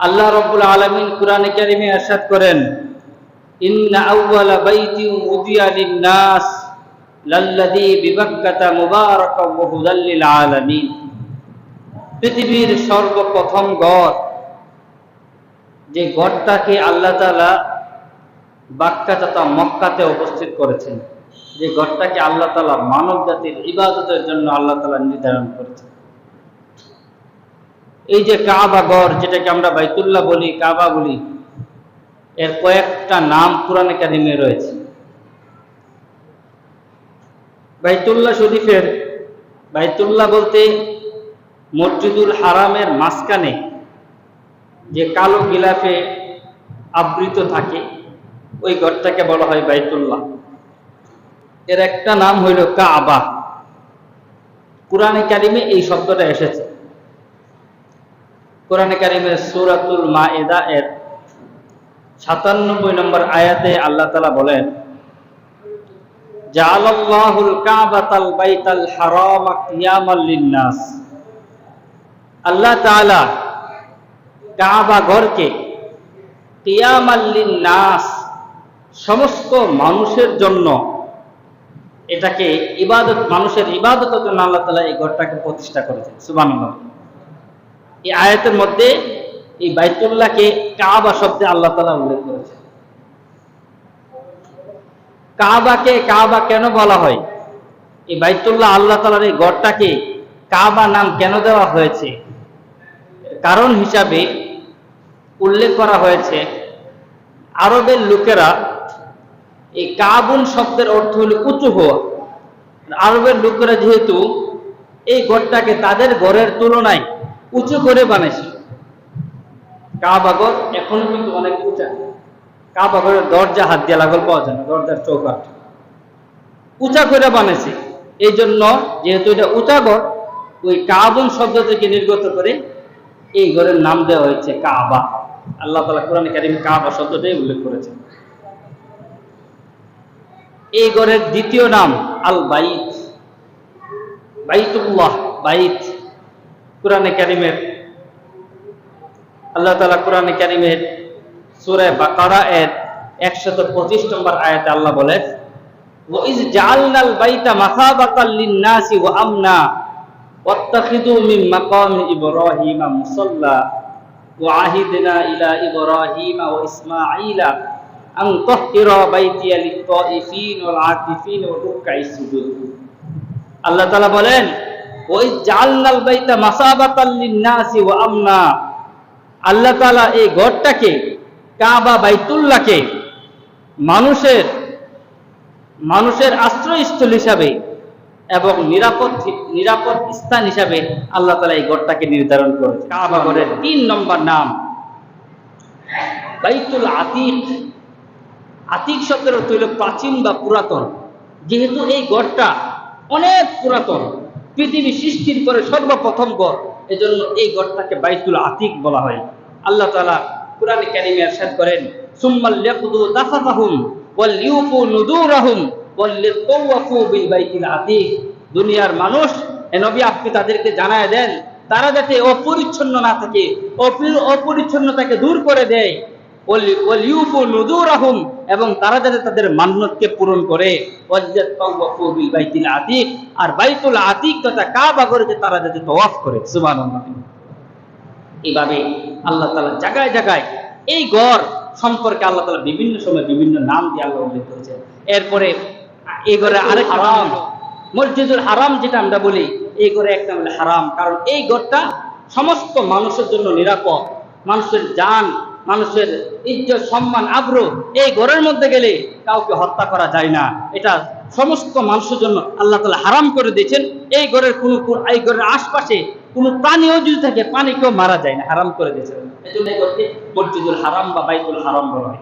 আল্লাহ রাব্বুল আলামিন কুরআনে কারীমে ইরশাদ করেন, ইন্না আউওয়ালা বাইতিন উদিয়া লিন-নাস লাল্লাযী বিবাক্কাতা মুবারাকান ওয়া হুদাল লিল আলামিন। পৃথিবীর সর্বপ্রথম ঘর, যে ঘরটাকে আল্লাহ তাআলা বাক্কা তথা মক্কাতে উপস্থিত করেছেন, যে ঘরটাকে আল্লাহ তাআলা মানব জাতির ইবাদতের জন্য আল্লাহ তাআলা নির্ধারণ করেছেন। এই যে কাবা ঘর, যেটাকে আমরা বাইতুল্লাহ বলি, কাবা বলি, এর কয়েকটা নাম কুরআনে কারীমে রয়েছে। বাইতুল্লাহ শরীফের, বাইতুল্লাহ বলতে মসজিদুল হারামের মাঝখানে যে কালো গিলাফে আবৃত থাকে, ওই ঘরটাকে বলা হয় বাইতুল্লাহ। এর একটা নাম হইল কাবা। কুরআনে কারীমে এই শব্দটা এসেছে। কুরআনে কারীমের সূরাতুল মাইদা এর ৯৭ নম্বর আয়াতে আল্লাহ তাআলা বলেন, জাআলাল্লাহুল কাবাতাল বাইতাল হারামা কিয়ামাল লিন-নাস। আল্লাহ তাআলা কাবা ঘরকে কিয়ামাল লিন-নাস, সমস্ত মানুষের জন্য, এটাকে ইবাদত, মানুষের ইবাদতের জন্য আল্লাহ তাআলা এই ঘরটাকে প্রতিষ্ঠা করেছেন। সুবহানাল্লাহ। এই আয়াতের মধ্যে এই বাইতুল্লাহকে কাবা শব্দে আল্লাহ তাআলা উল্লেখ করেছেন। কাবাকে কাবা কেন বলা হয়? এই বাইতুল্লাহ, আল্লাহ তাআলার এই ঘরটাকে কাবা নাম কেন দেওয়া হয়েছে? কারণ হিসাবে উল্লেখ করা হয়েছে, আরবের লোকেরা, এই কাবুন শব্দের অর্থ হলো উঁচু হওয়া। আরবের লোকেরা যেহেতু এই ঘরটাকে তাদের ঘরের তুলনায় উঁচু করে বানাইছিল, কাবা ঘর এখনো কিন্তু অনেক উঁচা। কাবা ঘরের দরজা হাত দিয়ে লাগাল পাওয়া যায় না, দরজার চৌকাঠ উঁচা করে বানাইছে। এই জন্য যেহেতু এটা উঁচা ঘর, ওই কাবুন শব্দ থেকে নির্গত করে এই ঘরের নাম দেওয়া হয়েছে কাবা। আল্লাহ তাআলা কুরআনে কারীমে কাবা শব্দটাই উল্লেখ করেছেন। এই ঘরের দ্বিতীয় নাম আল বাইত, বাইতুল্লাহ, বাইত। কুরআনে কারীমের আল্লাহ তাআলা কুরআনে কারীমের সূরা বাকারা এর ১২৫ নম্বর আয়াতে আল্লাহ বলেন, ওয়া ইজ জাআলনাল বাইতা মাসাবাতাল লিন-নাসি ওয়া আমনা ওয়াত্তাখিযু মিন মাকামি ইব্রাহিমা মুসাল্লা ওয়া আহিদনা ইলা ইব্রাহিমা ওয়া ইসমাঈলা আন তাহহিরা বাইতিয়া লিত-তাইফিন ওয়াল আকিফিন ওয়া রুকআইস সুজুদ। আল্লাহ তাআলা বলেন, ওয়া ইজ জাআলনাল বাইতা মাসাবাতাল লিন-নাসি ওয়া আমনা। আল্লাহ তাআলা এই ঘরটাকে, কাবা বাইতুল্লাহকে মানুষের আশ্রয়স্থল হিসাবে এবং নিরাপদ স্থান হিসাবে আল্লাহ তাআলা এই ঘরটাকে নির্ধারণ করেছে। কাবা ঘরের ৩ নম্বর নাম বাইতুল আতিক। আতিক শব্দের অর্থ হলো প্রাচীন বা পুরাতন। যেহেতু এই ঘরটা অনেক পুরাতন, পৃথিবী সৃষ্টির পরে সর্বপ্রথম ঘর, এজন্য এই ঘরটাকে বাইতুল আতিক বলা হয়। আল্লাহ তাআলা কুরআনে কারীমে ইরশাদ করেন, সুম্মাল ইয়াকুদু দাফাতাহুম ওয়াল ইউফু নুদুরাহুম ওয়াল লিতাওয়াফু বিল বাইতিল আতিক। দুনিয়ার মানুষ, এ নবী আপনি তাদেরকে জানায় দেন, তারা যাতে অপরিচ্ছন্ন না থাকে, অপরিচ্ছন্নতাকে দূর করে দেয়, ওয়াল ইউফু নুদুরাহুম, এবং তারা যাতে তাদের মান্যতকে পূরণ করে, ওয়াল লিতাওয়াফু বিল বাইতিল আতিক, আর বাইতুল আতিক তথা কাবা ঘরে তারা যাতে তাওয়াফ করে। সুবহানাল্লাহ। এইভাবে আল্লাহ তাআলা জায়গায় জায়গায় এই ঘর সম্পর্কে আল্লাহ তাআলা বিভিন্ন সময় বিভিন্ন নাম দিয়ে আল্লাহ উল্লেখ করেছেন। এরপরে এই ঘরে আরেক হারাম, মসজিদুল হারাম যেটা আমরা বলি, এই ঘরে একটা হলো হারাম, কারণ এই ঘরটা সমস্ত মানুষের জন্য নিরাপদ। মানুষের জান, মানুষের ইজ্জত, সম্মান, আবরু এই ঘরের মধ্যে গেলে কাউকে হত্যা করা যায় না। এটা সমস্ত মানুষের জন্য আল্লাহ তাআলা হারাম করে দিয়েছেন। এই ঘরের এই ঘরের আশপাশে কোনো প্রাণীও যদি থাকে, পানিকেও মারা যায় না, হারাম করে দিয়েছেন। এই জন্য এই ঘরকে মসজিদুল হারাম বা বাইতুল হারাম বলা হয়।